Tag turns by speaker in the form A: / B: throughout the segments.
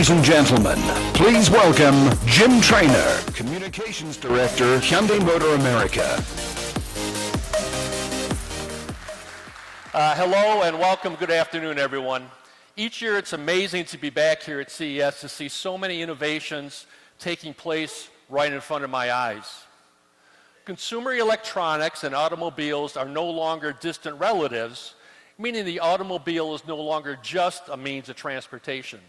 A: Ladies and gentlemen, please welcome Jim Traynor, Communications Director, Hyundai Motor America.
B: Hello and welcome. Good afternoon, everyone. Each year it's amazing to be back here at CES to see so many innovations taking place right in front of my eyes. Consumer electronics and automobiles are no longer distant relatives, meaning the automobile is no longer just a means of transportation.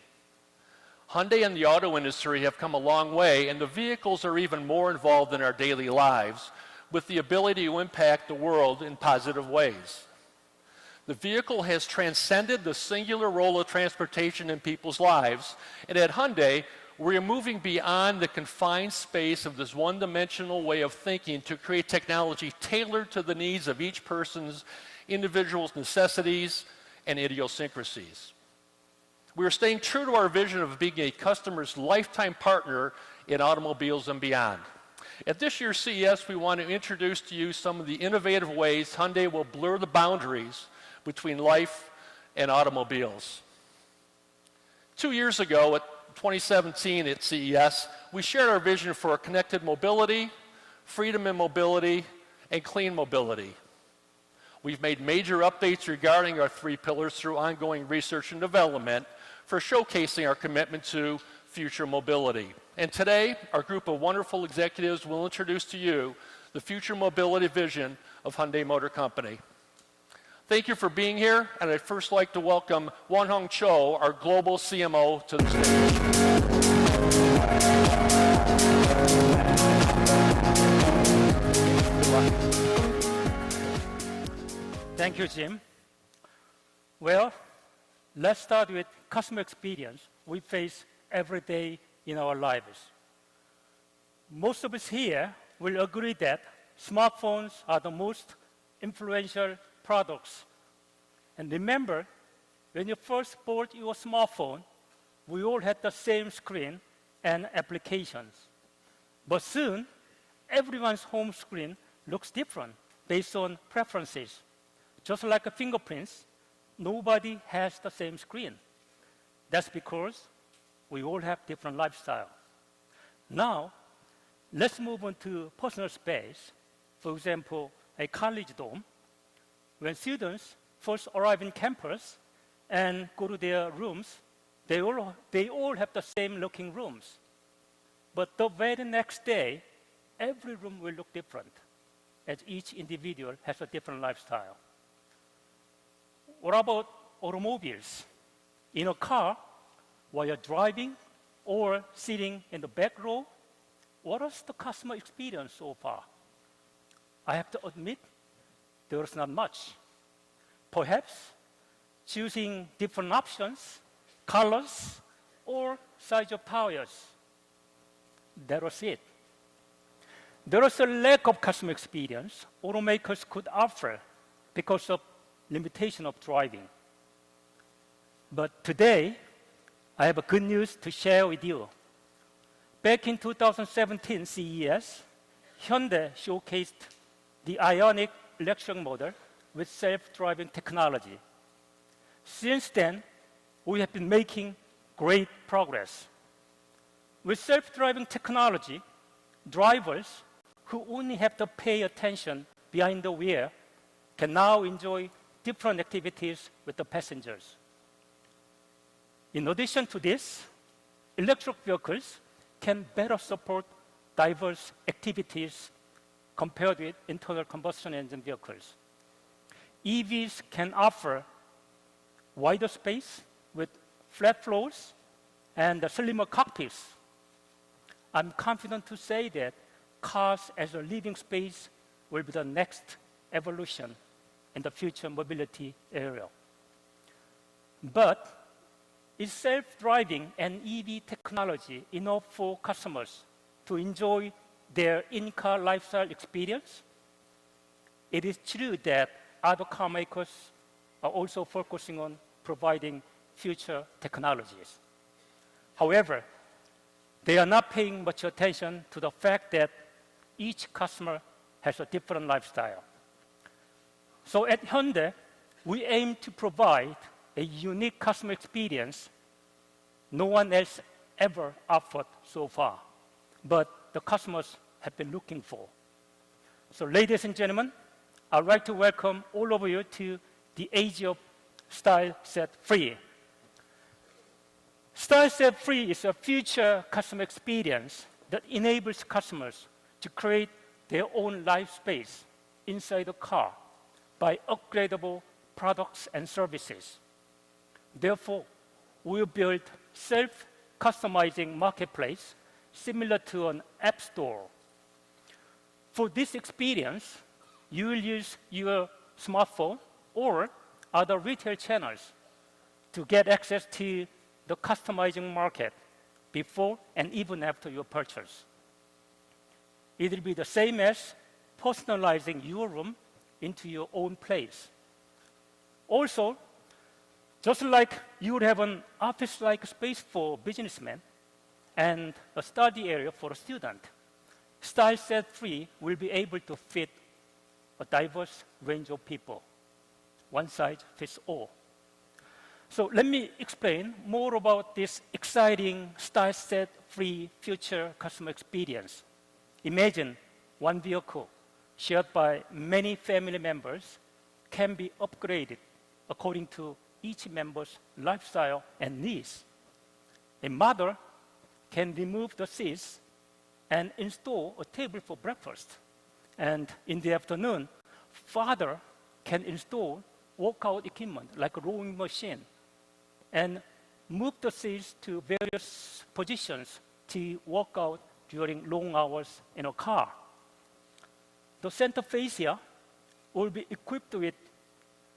B: Hyundai and the auto industry have come a long way, and the vehicles are even more involved in our daily lives with the ability to impact the world in positive ways. The vehicle has transcended the singular role of transportation in people's lives, and at Hyundai, we're moving beyond the confined space of this one-dimensional way of thinking to create technology tailored to the needs of each person's individual's necessities and idiosyncrasies. We are staying true to our vision of being a customer's lifetime partner in automobiles and beyond. At this year's CES, we want to introduce to you some of the innovative ways Hyundai will blur the boundaries between life and automobiles. 2 years ago, at 2017 at CES, we shared our vision for connected mobility, freedom in mobility, and clean mobility. We've made major updates regarding our three pillars through ongoing research and development for showcasing our commitment to future mobility. And today, our group of wonderful executives will introduce to you the future mobility vision of Hyundai Motor Company. Thank you for being here, and I'd first like to welcome Won-Hung Cho, our global CMO, to the stage.
C: Thank you, Jim. Well, let's start with customer experience we face every day in our lives. Most of us here will agree that smartphones are the most influential products. And remember, when you first bought your smartphone, we all had the same screen and applications. But soon, everyone's home screen looks different based on preferences. Just like fingerprints, nobody has the same screen. That's because we all have different lifestyle. Now, let's move on to personal space. For example, a college dorm. When students first arrive in campus and go to their rooms, they all have the same looking rooms. But the very next day, every room will look different, as each individual has a different lifestyle. What about automobiles? In a car, while you're driving or sitting in the back row, what is the customer experience so far? I have to admit, there's not much. Perhaps choosing different options, colors, or size of tires. That was it. There is a lack of customer experience automakers could offer because of limitation of driving. But today, I have a good news to share with you. Back in 2017 CES, Hyundai showcased the Ioniq electric motor with self-driving technology. Since then, we have been making great progress. With self-driving technology, drivers who only have to pay attention behind the wheel can now enjoy different activities with the passengers. In addition to this, electric vehicles can better support diverse activities compared with internal combustion engine vehicles. EVs can offer wider space with flat floors and slimmer cockpits. I'm confident to say that cars as a living space will be the next evolution in the future mobility area. But is self-driving and EV technology enough for customers to enjoy their in-car lifestyle experience? It is true that other car makers are also focusing on providing future technologies. However, they are not paying much attention to the fact that each customer has a different lifestyle. So at Hyundai, we aim to provide a unique customer experience no one else ever offered so far, but the customers have been looking for. So ladies and gentlemen, I'd like to welcome all of you to the age of Style Set Free. Style Set Free is a future customer experience that enables customers to create their own life space inside the car by upgradable products and services. Therefore, we'll build self-customizing marketplace similar to an app store. For this experience, you will use your smartphone or other retail channels to get access to the customizing market before and even after your purchase. It will be the same as personalizing your room into your own place. Also, just like you would have an office-like space for businessmen and a study area for a student, Style Set Free will be able to fit a diverse range of people. One size fits all. So let me explain more about this exciting Style Set Free future customer experience. Imagine one vehicle shared by many family members can be upgraded according to each member's lifestyle and needs. A mother can remove the seats and install a table for breakfast. And in the afternoon, father can install workout equipment like a rowing machine and move the seats to various positions to work out during long hours in a car. The center fascia will be equipped with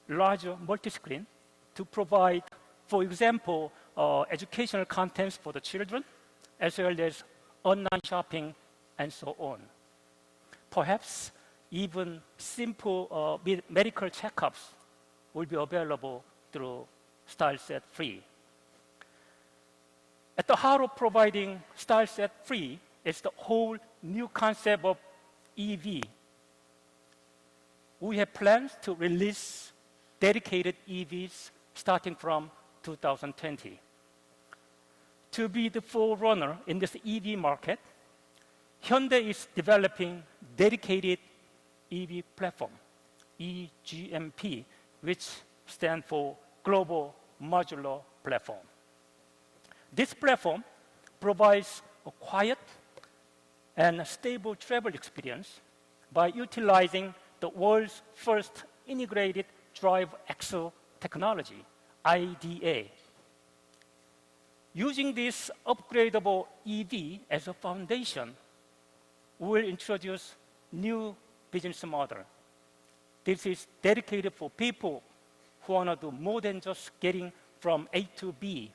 C: larger multi-screen to provide, for example, educational contents for the children, as well as online shopping and so on. Perhaps even simple medical checkups will be available through Style Set Free. At the heart of providing Style Set Free is the whole new concept of EV. We have plans to release dedicated EVs starting from 2020. To be the forerunner in this EV market, Hyundai is developing dedicated EV platform, EGMP, which stands for Global Modular Platform. This platform provides a quiet and stable travel experience by utilizing the world's first integrated drive axle technology, IDA. Using this upgradable EV as a foundation, we will introduce new business model. This is dedicated for people who want to do more than just getting from A to B,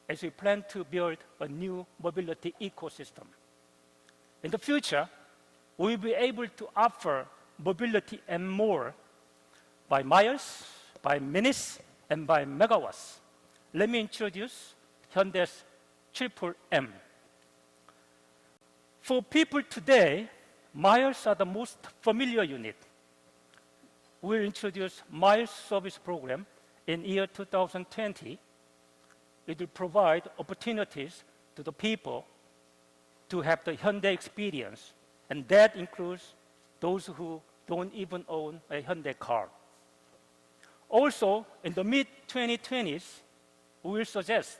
C: as we plan to build a new mobility ecosystem. In the future, we will be able to offer mobility and more by miles, by minutes, and by megawatts. Let me introduce Hyundai's Triple M. For people today, miles are the most familiar unit. We'll introduce Miles Service Program in year 2020. It will provide opportunities to the people to have the Hyundai experience, and that includes those who don't even own a Hyundai car. Also, in the mid-2020s, we will suggest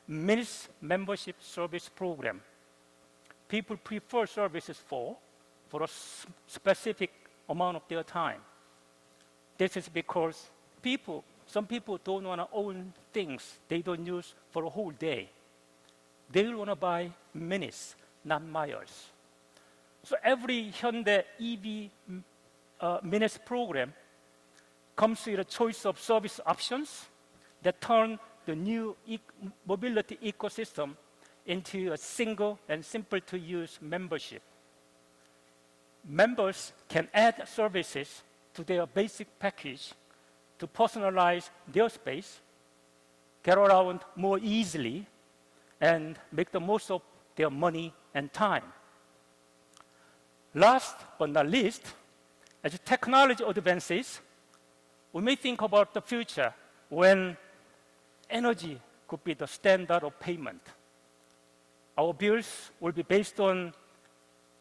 C: Minutes Membership Service Program. People prefer services for a specific amount of their time. This is because some people don't want to own things they don't use for a whole day. They want to buy minutes, not miles. So every Hyundai EV minutes program comes with a choice of service options that turn the new mobility ecosystem into a single and simple-to-use membership. Members can add services to their basic package to personalize their space, get around more easily, and make the most of their money and time. Last but not least, as technology advances, we may think about the future when energy could be the standard of payment. Our bills will be based on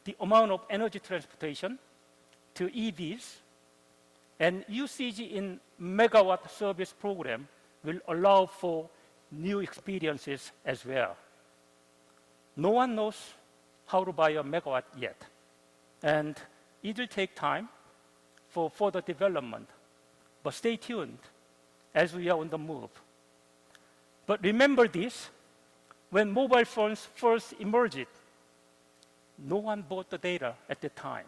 C: the amount of energy transportation to EVs, and usage in megawatt service program will allow for new experiences as well. No one knows how to buy a megawatt yet, and it will take time for further development. But stay tuned as we are on the move. But remember this, when mobile phones first emerged, no one bought the data at the time.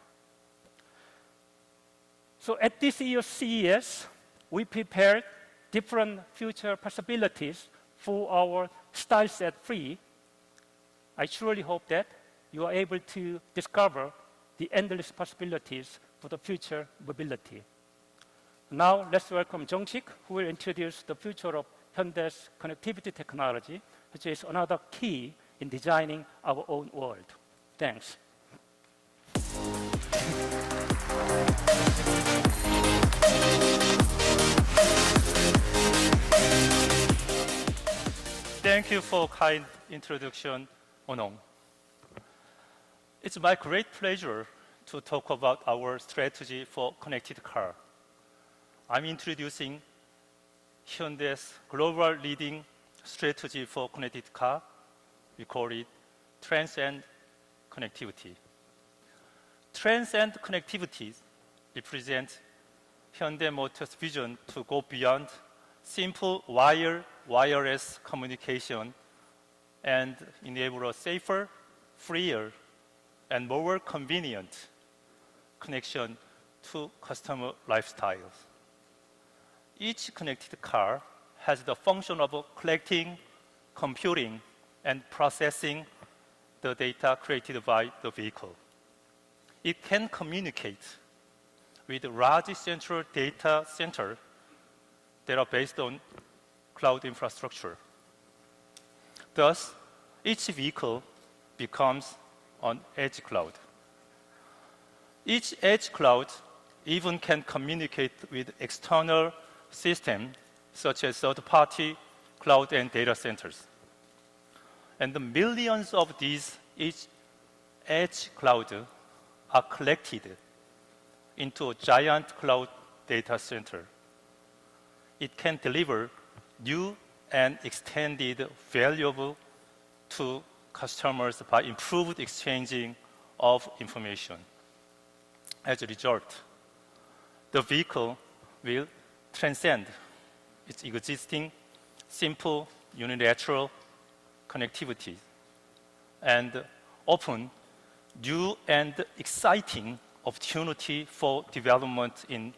C: So at this year's CES, we prepared different future possibilities for our Style Set 3. I truly hope that you are able to discover the endless possibilities for the future mobility. Now, let's welcome Jung-sik, who will introduce the future of Hyundai's connectivity technology, which is another key in designing our own world. Thanks.
D: Thank you for kind introduction, Onong. It's my great pleasure to talk about our strategy for connected car. I'm introducing Hyundai's global leading strategy for connected car. We call it Transcendent connectivity. Transcendent connectivity represents Hyundai Motors' vision to go beyond simple wireless communication and enable a safer, freer, and more convenient connection to customer lifestyles. Each connected car has the function of collecting, computing, and processing the data created by the vehicle. It can communicate with large central data centers that are based on cloud infrastructure. Thus, each vehicle becomes an edge cloud. Each edge cloud even can communicate with external systems such as third-party cloud and data centers. And the millions of these each edge clouds are collected into a giant cloud data center. It can deliver new and extended value to customers by improved exchanging of information. As a result, the vehicle will transcend its existing simple unilateral connectivity and open new and exciting opportunity for development in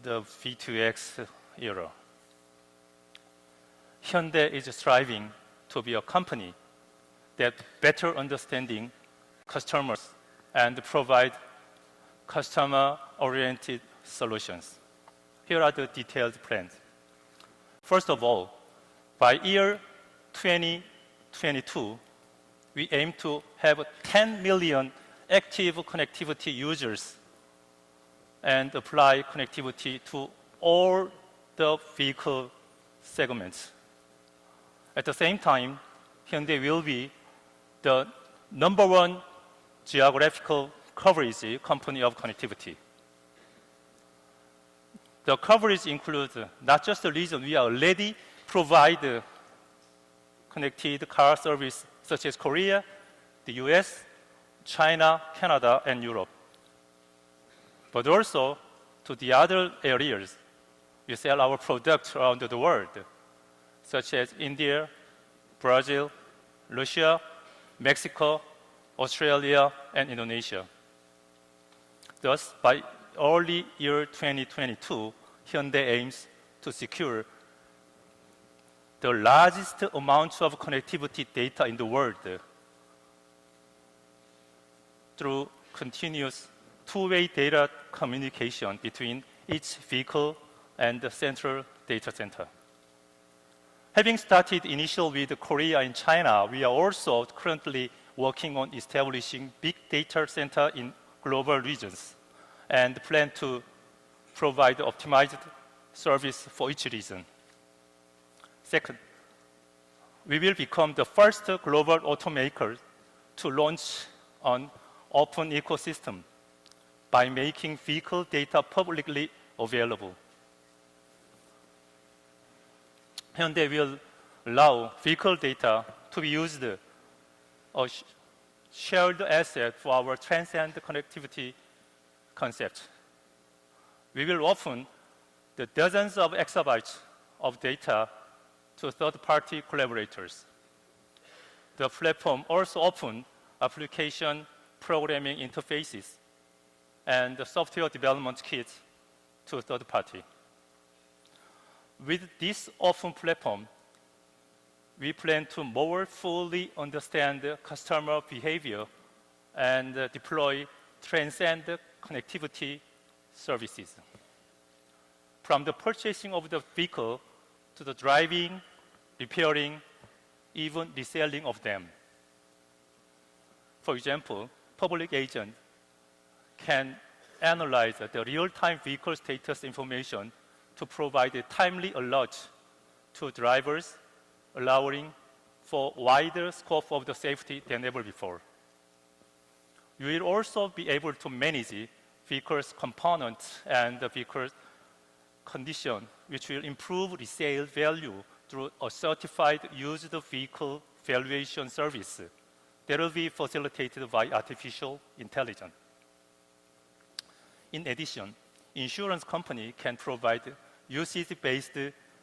D: the V2X era. Hyundai is striving to be a company that better understanding customers and provide customer-oriented solutions. Here are the detailed plans. First of all, by year 2022, we aim to have 10 million active connectivity users and apply connectivity to all the vehicle segments. At the same time, Hyundai will be the #1 geographical coverage company of connectivity. The coverage includes not just the region we already provide connected car service such as Korea, the US, China, Canada, and Europe, but also to the other areas we sell our products around the world, such as India, Brazil, Russia, Mexico, Australia, and Indonesia. Thus, by early year 2022, Hyundai aims to secure the largest amount of connectivity data in the world through continuous two-way data communication between each vehicle and the central data center. Having started initially with Korea and China, we are also currently working on establishing big data center in global regions and plan to provide optimized service for each region. Second, we will become the first global automaker to launch an open ecosystem by making vehicle data publicly available. Hyundai will allow vehicle data to be used as shared asset for our Transcendent connectivity concept. We will open the dozens of exabytes of data to third-party collaborators. The platform also opened application programming interfaces and the software development kits to third party. With this open platform, we plan to more fully understand customer behavior and deploy Transcendent connectivity services. From the purchasing of the vehicle to the driving, repairing, even reselling of them. For example, public agents can analyze the real-time vehicle status information to provide a timely alert to drivers, allowing for wider scope of the safety than ever before. You will also be able to manage vehicle's components and the vehicle's condition, which will improve resale value through a certified used vehicle valuation service that will be facilitated by artificial intelligence. In addition, insurance company can provide usage-based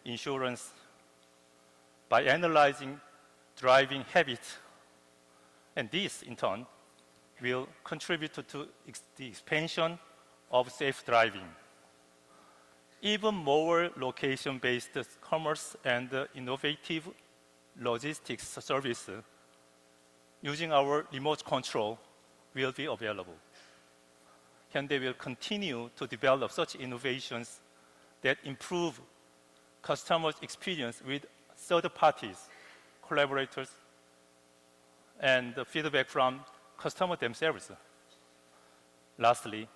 D: insurance by analyzing driving habits, and this, in turn, will contribute to the expansion of safe driving. Even more location-based commerce and innovative logistics service using our remote control will be available. Hyundai will continue to develop such innovations that improve customers' experience with third parties, collaborators, and the feedback from customers themselves. Lastly,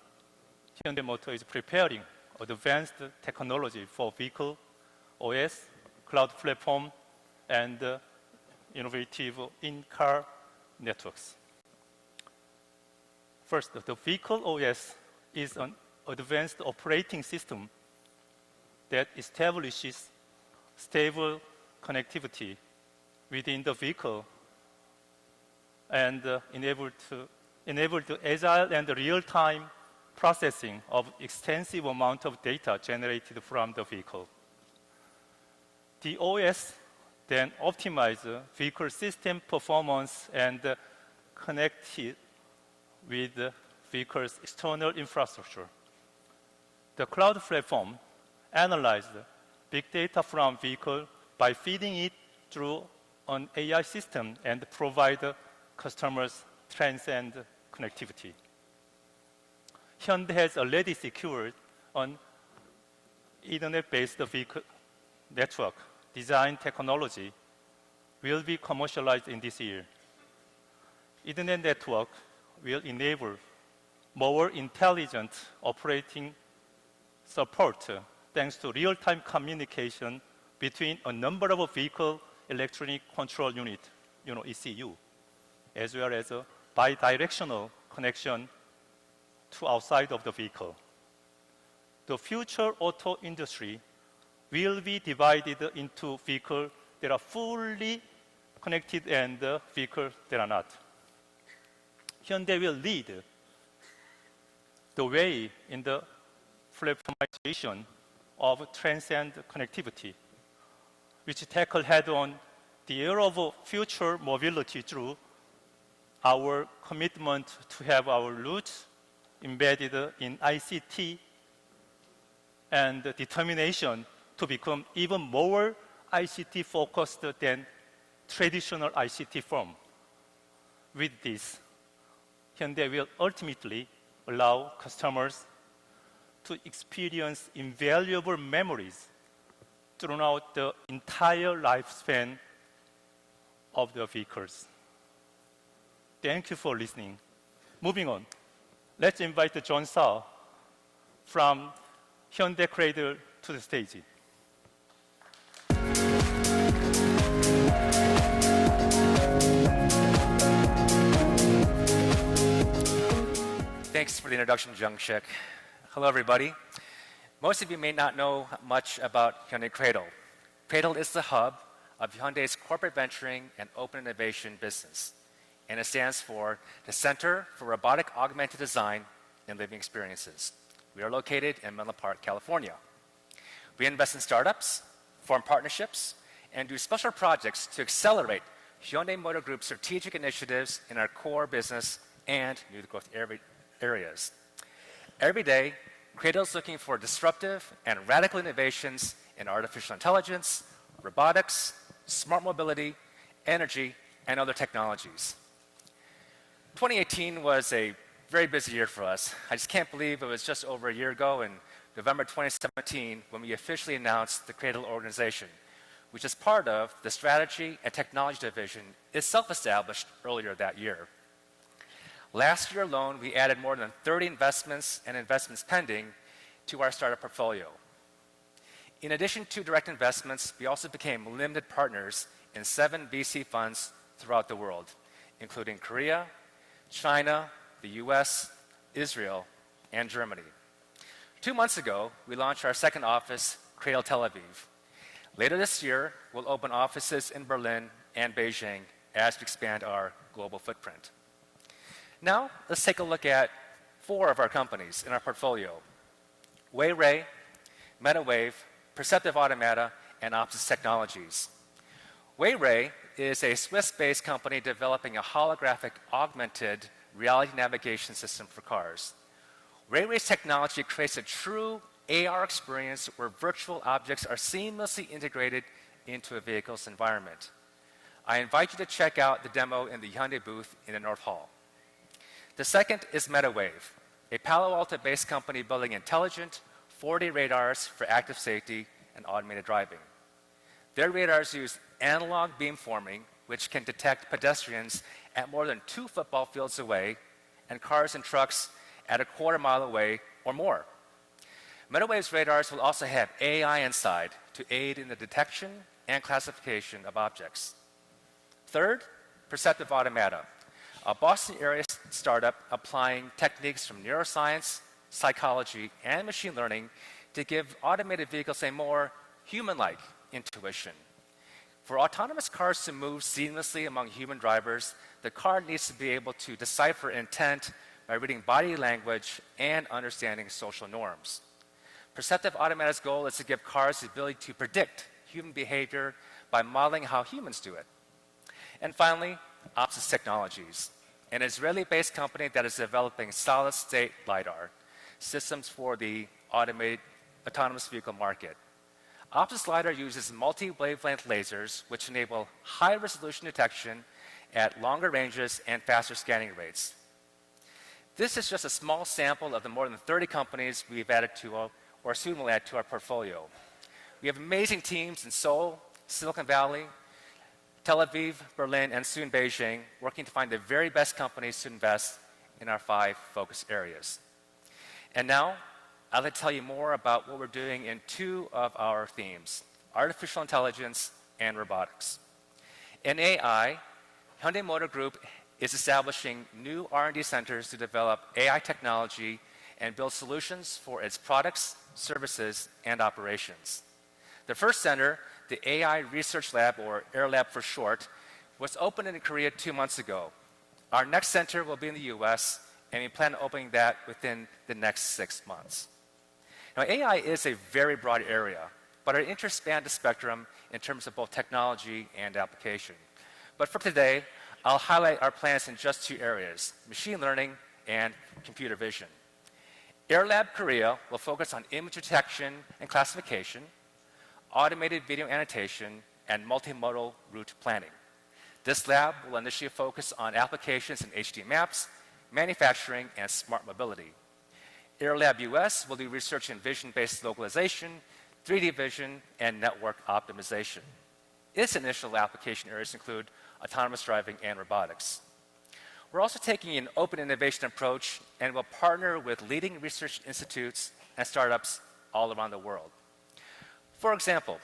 D: Hyundai Motor is preparing advanced technology for vehicle OS, cloud platform, and innovative in-car networks. First, the vehicle OS is an advanced operating system that establishes stable connectivity within the vehicle and enable the agile and real-time processing of extensive amount of data generated from the vehicle. The OS then optimizes vehicle system performance and connects it with the vehicle's external infrastructure. The cloud platform analyzes big data from vehicle by feeding it through an AI system and provide customers Transcendent connectivity. Hyundai has already secured an Ethernet-based vehicle network design technology will be commercialized in this year. Ethernet network will enable more intelligent operating support thanks to real-time communication between a number of vehicle electronic control unit, ECU, as well as a bidirectional connection to outside of the vehicle. The future auto industry will be divided into vehicles that are fully connected and vehicles that are not. Hyundai will lead the way in the platformization of Transcendent connectivity, which tackle head-on the era of future mobility through our commitment to have our roots embedded in ICT and determination to become even more ICT-focused than traditional ICT firm. With this, Hyundai will ultimately allow customers to experience invaluable memories throughout the entire lifespan of the vehicles. Thank you for listening. Moving on, let's invite John Sao from Hyundai Cradle to the stage.
E: Thanks for the introduction, Jungshik. Hello, everybody. Most of you may not know much about Hyundai Cradle. Cradle is the hub of Hyundai's corporate venturing and open innovation business, and it stands for the Center for Robotic Augmented Design and Living Experiences. We are located in Menlo Park, California. We invest in startups, form partnerships, and do special projects to accelerate Hyundai Motor Group's strategic initiatives in our core business and new growth areas. Every day, Cradle is looking for disruptive and radical innovations in artificial intelligence, robotics, smart mobility, energy, and other technologies. 2018 was a very busy year for us. I just can't believe it was just over a year ago in November 2017 when we officially announced the Cradle organization, which is part of the Strategy and Technology Division, itself established earlier that year. Last year alone, we added more than 30 investments and investments pending to our startup portfolio. In addition to direct investments, we also became limited partners in 7 VC funds throughout the world, including Korea, China, the US, Israel, and Germany. 2 months ago, we launched our second office, Cradle Tel Aviv. Later this year, we'll open offices in Berlin and Beijing as we expand our global footprint. Now, let's take a look at 4 of our companies in our portfolio: Weiray, MetaWave, Perceptive Automata, and Optis Technologies. Weiray is a Swiss-based company developing a holographic augmented reality navigation system for cars. Weiray's technology creates a true AR experience where virtual objects are seamlessly integrated into a vehicle's environment. I invite you to check out the demo in the Hyundai booth in the North Hall. The second is MetaWave, a Palo Alto-based company building intelligent 4D radars for active safety and automated driving. Their radars use analog beamforming, which can detect pedestrians at more than 2 football fields away and cars and trucks at a quarter mile away or more. MetaWave's radars will also have AI inside to aid in the detection and classification of objects. Third, Perceptive Automata, a Boston area startup applying techniques from neuroscience, psychology, and machine learning to give automated vehicles a more human-like intuition. For autonomous cars to move seamlessly among human drivers, the car needs to be able to decipher intent by reading body language and understanding social norms. Perceptive Automata's goal is to give cars the ability to predict human behavior by modeling how humans do it. And finally, Optis Technologies, an Israeli-based company that is developing solid-state LiDAR systems for the autonomous vehicle market. Optis LiDAR uses multi-wavelength lasers, which enable high-resolution detection at longer ranges and faster scanning rates. This is just a small sample of the more than 30 companies we've added to, or soon will add to our portfolio. We have amazing teams in Seoul, Silicon Valley, Tel Aviv, Berlin, and soon Beijing, working to find the very best companies to invest in our 5 focus areas. And now, I'd like to tell you more about what we're doing in 2 of our themes: artificial intelligence and robotics. In AI, Hyundai Motor Group is establishing new R&D centers to develop AI technology and build solutions for its products, services, and operations. The first center, the AI Research Lab, or Air Lab for short, was opened in Korea 2 months ago. Our next center will be in the US, and we plan on opening that within the next 6 months. Now, AI is a very broad area, but our interests span the spectrum in terms of both technology and application. But for today, I'll highlight our plans in just 2 areas: machine learning and computer vision. Air Lab Korea will focus on image detection and classification, automated video annotation, and multimodal route planning. This lab will initially focus on applications in HD maps, manufacturing, and smart mobility. Air Lab US will do research in vision-based localization, 3D vision, and network optimization. Its initial application areas include autonomous driving and robotics. We're also taking an open innovation approach and will partner with leading research institutes and startups all around the world. For example,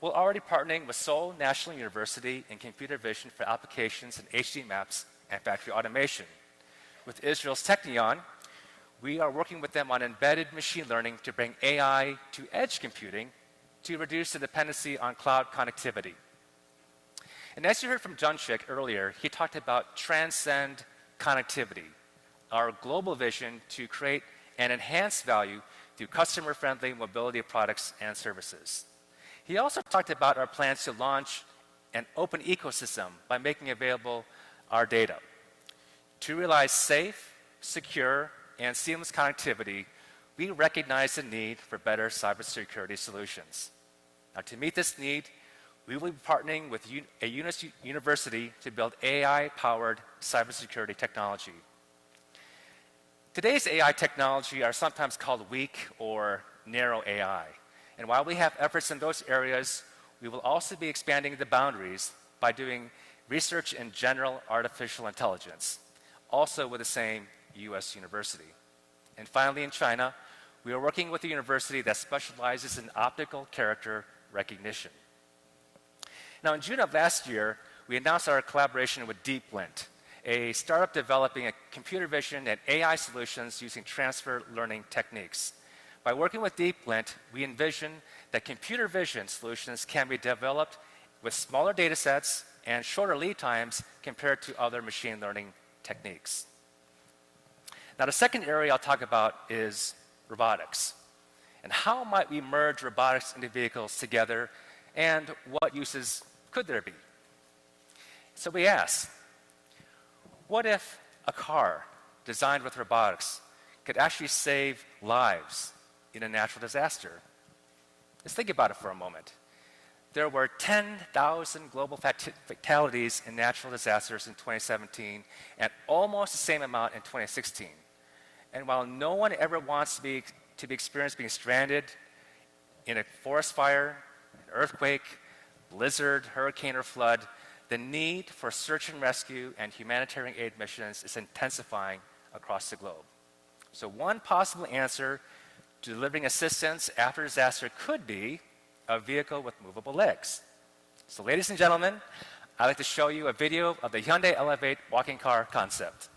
E: we're already partnering with Seoul National University in computer vision for applications in HD maps and factory automation. With Israel's Technion, we are working with them on embedded machine learning to bring AI to edge computing to reduce the dependency on cloud connectivity. And as you heard from Junshik earlier, he talked about Transcend connectivity, our global vision to create and enhance value through customer-friendly mobility products and services. He also talked about our plans to launch an open ecosystem by making available our data. To realize safe, secure, and seamless connectivity, we recognize the need for better cybersecurity solutions. Now, to meet this need, we will be partnering with a university to build AI-powered cybersecurity technology. Today's AI technology are sometimes called weak or narrow AI. And while we have efforts in those areas, we will also be expanding the boundaries by doing research in general artificial intelligence, also with the same US university. And finally, in China, we are working with a university that specializes in optical character recognition. Now, in June of last year, we announced our collaboration with DeepLint, a startup developing a computer vision and AI solutions using transfer learning techniques. By working with DeepLint, we envision that computer vision solutions can be developed with smaller data sets and shorter lead times compared to other machine learning techniques. Now, the second area I'll talk about is robotics. And how might we merge robotics into vehicles together, and what uses could there be? So we ask, what if a car designed with robotics could actually save lives in a natural disaster? Let's think about it for a moment. There were 10,000 global fatalities in natural disasters in 2017, and almost the same amount in 2016. And while no one ever wants to be experienced being stranded in a forest fire, an earthquake, blizzard, hurricane, or flood, the need for search and rescue and humanitarian aid missions is intensifying across the globe. So one possible answer to delivering assistance after disaster could be a vehicle with movable legs. So ladies and gentlemen, I'd like to show you a video of the Hyundai Elevate walking car concept.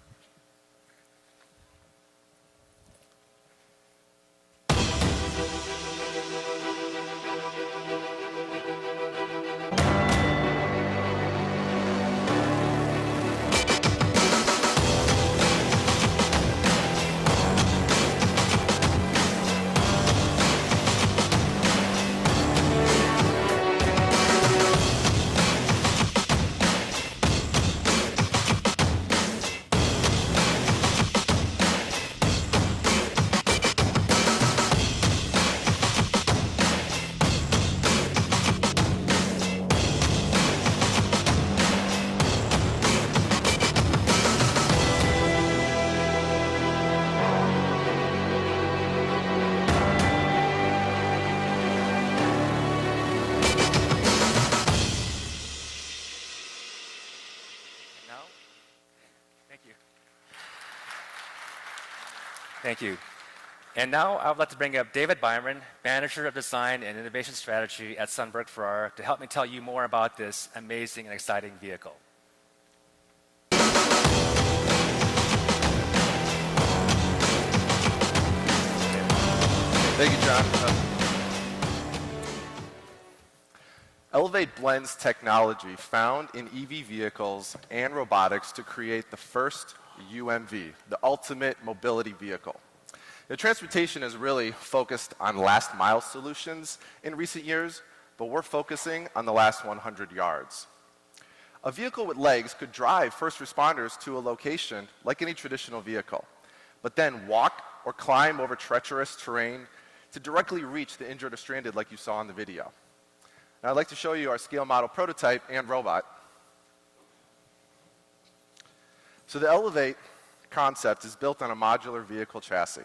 E: Thank you. And now I would like to bring up David Byron, Manager of Design and Innovation Strategy at Sunberg Ferrara, to help me tell you more about this amazing and exciting vehicle.
F: Thank you, John. Elevate blends technology found in EV vehicles and robotics to create the first UMV, the ultimate mobility vehicle. The transportation is really focused on last mile solutions in recent years, but we're focusing on the last 100 yards. A vehicle with legs could drive first responders to a location like any traditional vehicle, but then walk or climb over treacherous terrain to directly reach the injured or stranded like you saw in the video. Now I'd like to show you our scale model prototype and robot. So the Elevate concept is built on a modular vehicle chassis.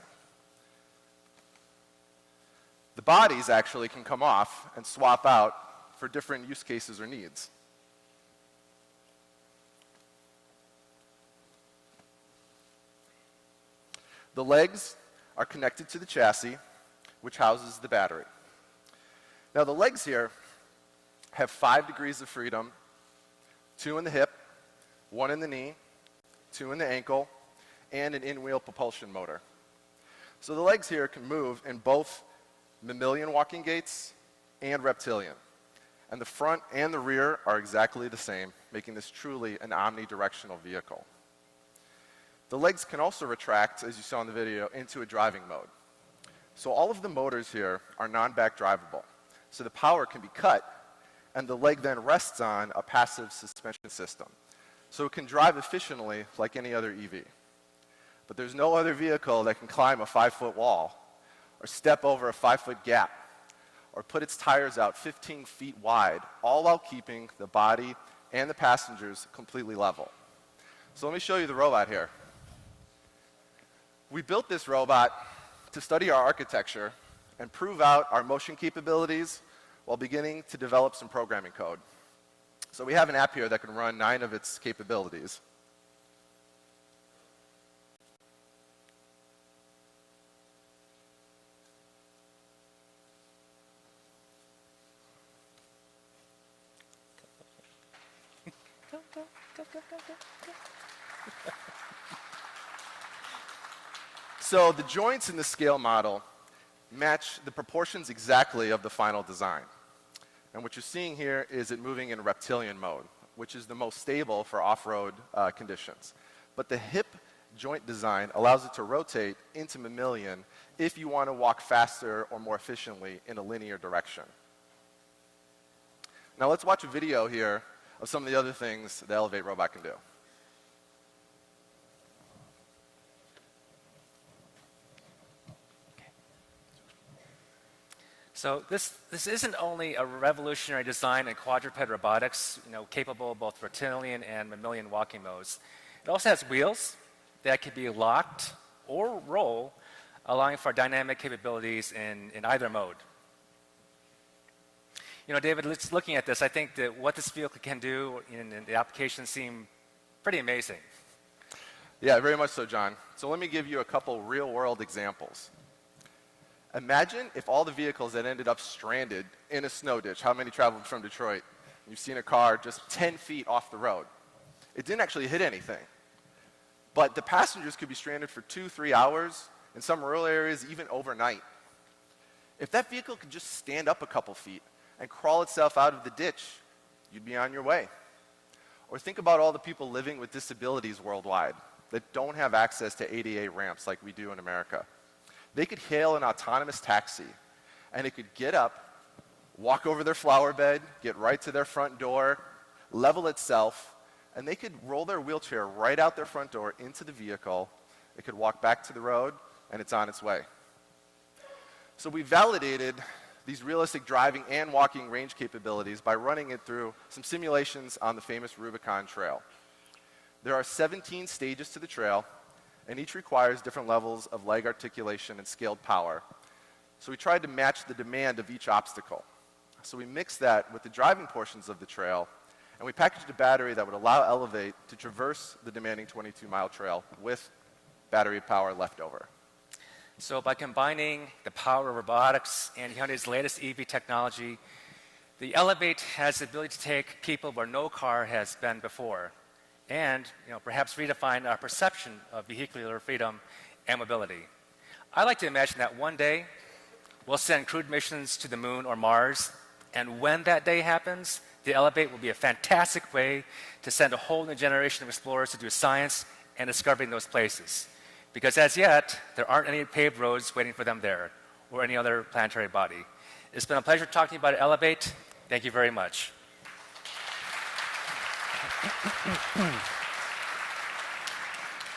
F: The bodies actually can come off and swap out for different use cases or needs. The legs are connected to the chassis, which houses the battery. Now the legs here have 5 degrees of freedom, 2 in the hip, 1 in the knee, 2 in the ankle, and an in-wheel propulsion motor. So the legs here can move in both mammalian walking gaits and reptilian. And the front and the rear are exactly the same, making this truly an omnidirectional vehicle. The legs can also retract, as you saw in the video, into a driving mode. So all of the motors here are non-back drivable. So the power can be cut, and the leg then rests on a passive suspension system. So it can drive efficiently like any other EV. But there's no other vehicle that can climb a 5-foot wall, or step over a 5-foot gap, or put its tires out 15 feet wide, all while keeping the body and the passengers completely level. So let me show you the robot here. We built this robot to study our architecture and prove out our motion capabilities while beginning to develop some programming code. So we have an app here that can run 9 of its capabilities. So the joints in the scale model match the proportions exactly of the final design. And what you're seeing here is it moving in reptilian mode, which is the most stable for off-road conditions. But the hip joint design allows it to rotate into mammalian if you want to walk faster or more efficiently in a linear direction. Now let's watch a video here of some of the other things the Elevate robot can do.
E: So this isn't only a revolutionary design in quadruped robotics, capable of both reptilian and mammalian walking modes. It also has wheels that can be locked or roll, allowing for dynamic capabilities in either mode. David, looking at this, I think that what this vehicle can do in the applications seem pretty amazing.
F: Yeah, very much so, John. So let me give you a couple real-world examples. Imagine if all the vehicles that ended up stranded in a snow ditch, how many traveled from Detroit? You've seen a car just 10 feet off the road. It didn't actually hit anything. But the passengers could be stranded for 2-3 hours, in some rural areas even overnight. If that vehicle could just stand up a couple feet and crawl itself out of the ditch, you'd be on your way. Or think about all the people living with disabilities worldwide that don't have access to ADA ramps like we do in America. They could hail an autonomous taxi, and it could get up, walk over their flower bed, get right to their front door, level itself, and they could roll their wheelchair right out their front door into the vehicle. It could walk back to the road, and it's on its way. So we validated these realistic driving and walking range capabilities by running it through some simulations on the famous Rubicon Trail. There are 17 stages to the trail, and each requires different levels of leg articulation and scaled power. So we tried to match the demand of each obstacle. So we mixed that with the driving portions of the trail, and we packaged a battery that would allow Elevate to traverse the demanding 22-mile trail with battery power left over.
E: So by combining the power of robotics and Hyundai's latest EV technology, the Elevate has the ability to take people where no car has been before, and perhaps redefine our perception of vehicular freedom and mobility. I like to imagine that one day we'll send crewed missions to the moon or Mars, and when that day happens, the Elevate will be a fantastic way to send a whole new generation of explorers to do science and discovering those places. Because as yet, there aren't any paved roads waiting for them there, or any other planetary body. It's been a pleasure talking to you about Elevate. Thank you very much.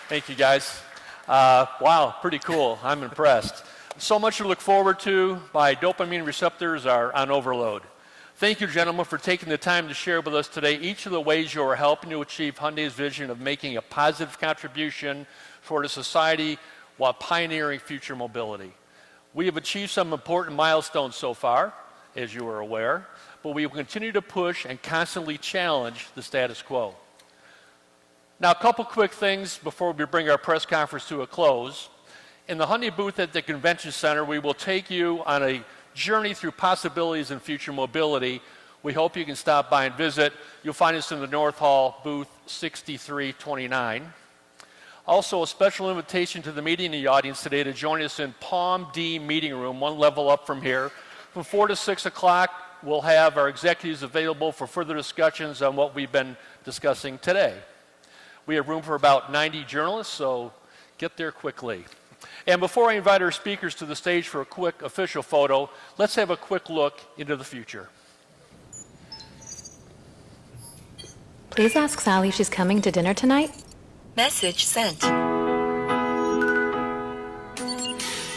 B: Thank you, guys. Wow, pretty cool. I'm impressed. So much to look forward to. My dopamine receptors are on overload. Thank you, gentlemen, for taking the time to share with us today each of the ways you are helping to achieve Hyundai's vision of making a positive contribution toward a society while pioneering future mobility. We have achieved some important milestones so far, as you are aware, but we will continue to push and constantly challenge the status quo. Now, a couple quick things before we bring our press conference to a close. In the Hyundai booth at the Convention Center, we will take you on a journey through possibilities in future mobility. We hope you can stop by and visit. You'll find us in the North Hall, booth 6329. Also, a special invitation to the meeting in the audience today to join us in Palm D Meeting Room, one level up from here. From 4 to 6 o'clock, we'll have our executives available for further discussions on what we've been discussing today. We have room for about 90 journalists, so get there quickly. And before I invite our speakers to the stage for a quick official photo, let's have a quick look into the future.
G: Please ask Sally if she's coming to dinner tonight.
H: Message sent.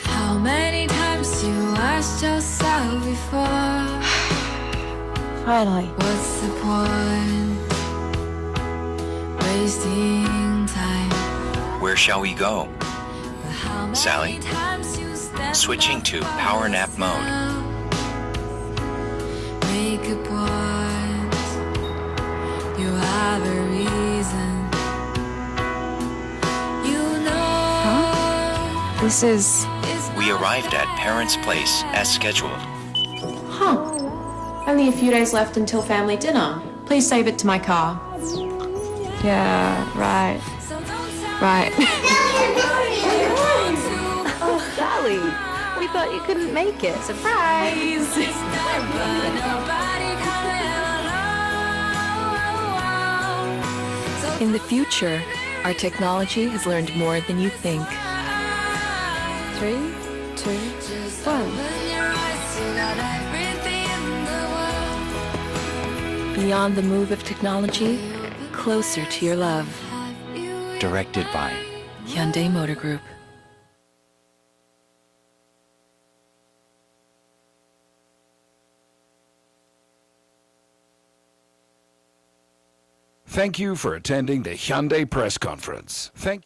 I: How many times you asked yourself before?
G: Finally.
I: What's the point? Wasting time.
J: Where shall we go?
I: But how many
J: Sally?
I: times you stand
J: Switching
I: up
J: to
I: for
J: power nap mode.
I: yourself? Make a point. You have a reason. You know.
G: This is...
J: We arrived at Parents' Place as scheduled.
K: Huh. Only a few days left until family dinner. Please save it to my car.
G: Yeah, right. Right. Oh, Sally, we thought you couldn't make it.
K: Surprise!
H: In the future, our technology has learned more than you think.
G: 3, 2, 1.
H: Beyond the move of technology, closer to your love.
J: Directed by
H: Hyundai Motor Group.
A: Thank you for attending the Hyundai press conference. Thank